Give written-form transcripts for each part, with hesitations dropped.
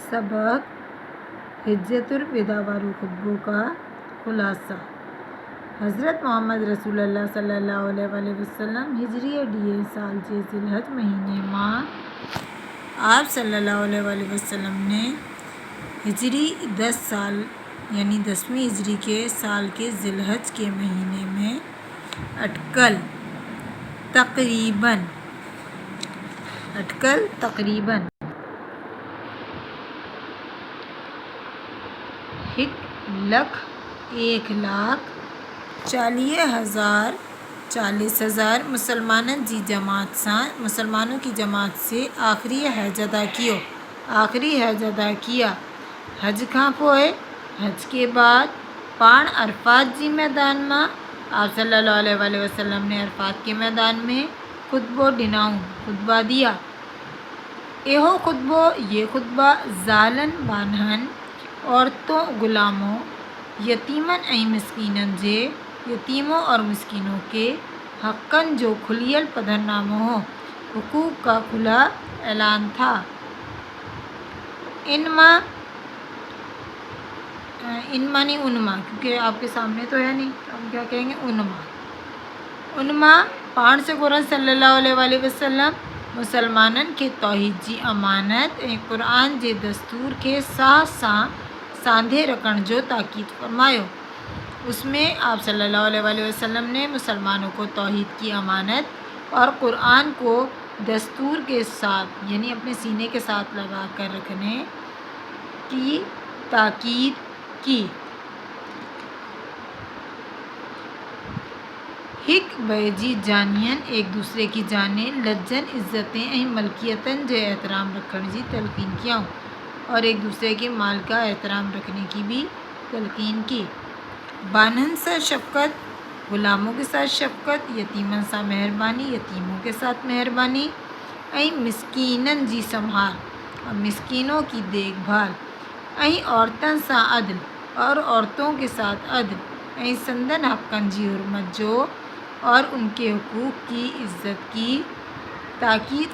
सबक हिज्जतुल विदा वाले खुतबों का खुलासा। हज़रत मोहम्मद रसूलुल्लाह सल्लल्लाहु अलैहि वसल्लम हिजरी डी साल जे जिलहज महीने मां आप सल्लल्लाहु अलैहि वसल्लम ने हिजरी 10 साल यानी 10वीं हिजरी के साल के जिलहज के महीने में अटकल तकरीबन 1,40,000 मुसलमानों की जमात से आखिरी हज अदा किया। हज खां पोइ हज के बाद पाण अरफात जी मैदान में आप सल्लल्लाहु अलैहि वसल्लम ने अरफात के मैदान में खुतबा दिया। ये खुतबा ज़ालन बानहन औरतों ग़ुलामों यतीमन यतीमों और मिस्किनों के हक़्क़न जो खुलियल पधरनामो हो, हुकूक का खुला ऐलान था। उनमा क्योंकि आपके सामने तो है नहीं, हम क्या कहेंगे उनमा पाण से क़ुरान सल्लल्लाहु अलैहि वसल्लम मुसलमानन के तौहीद जी अमानत ऐं क़ुरान जे दस्तूर के सांधे रखण जो ताक़ीद फरमायो। उसमें आप सल्लल्लाहु अलैहि वसल्लम ने मुसलमानों को तौहीद की अमानत और क़ुरान को दस्तूर के साथ यानी अपने सीने के साथ लगा कर रखने की ताक़ीद की। हिक ॿिए जी जानियन एक दूसरे की जाने लज्जन इज़्ज़तें ऐं मलकियतन जो एहतराम रखण जी तलक़ीन कियाऊं और एक दूसरे के माल का एहतराम रखने की भी तलक़ीन की। बानहन से शफ़क़त, ग़ुलामों के साथ शफ़क़त, यतीमन से मेहरबानी, यतीमों के साथ मेहरबानी ऐं मिस्कीनन जी संभाल और मिस्कीनों की देखभाल ऐं औरतन से अदल और औरतों के साथ अदल ऐं संदन हक़्क़न जी हुर्मत जो और उनके हुकूक की इज़्ज़त की ताक़ीद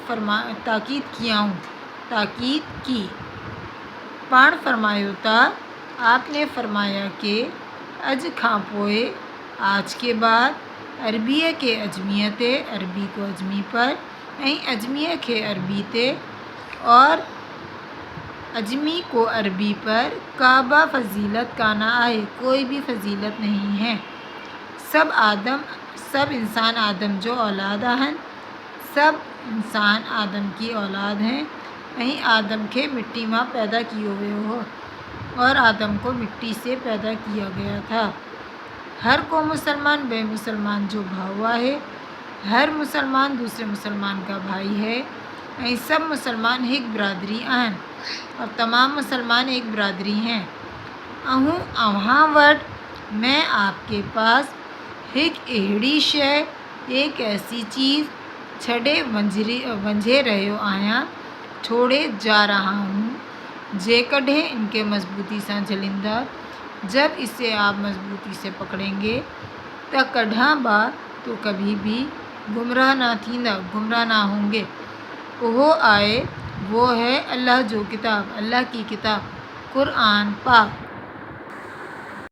की। पाण फरमायो था, आपने फरमाया कि अज खां पोइ आज के बाद अरबीअ के अजमीअ ते अरबी को अजमी पर ऐं अजमीअ के अरबी ते और अजमी को अरबी पर काबा फजीलत काना आहे, कोई भी फजीलत नहीं है। सब इंसान आदम जो औलाद आहिनि, सब इंसान आदम की औलाद हैं ऐं आदम के मिट्टी में पैदा कियो वियो हो और आदम को मिट्टी से पैदा किया गया था। हर को मुसलमान बे मुसलमान जो भाऊ है, हर मुसलमान दूसरे मुसलमान का भाई है ऐं सब मुसलमान एक बिरादरी आहिनि और तमाम मुसलमान एक बिरादरी हैं। अव्हां वटि मैं आपके पास एक अहिड़ी शइ, एक ऐसी चीज़ छड़े वंझे रहियो आहियां, छोड़े जा रहा हूँ, जेकॾहिं इनके मजबूती से झलिंदा, जब इसे आप मजबूती से पकड़ेंगे तो कॾहिं बा तो कभी भी गुमराह ना होंगे। वो है अल्लाह की किताब क़ुरान पाक।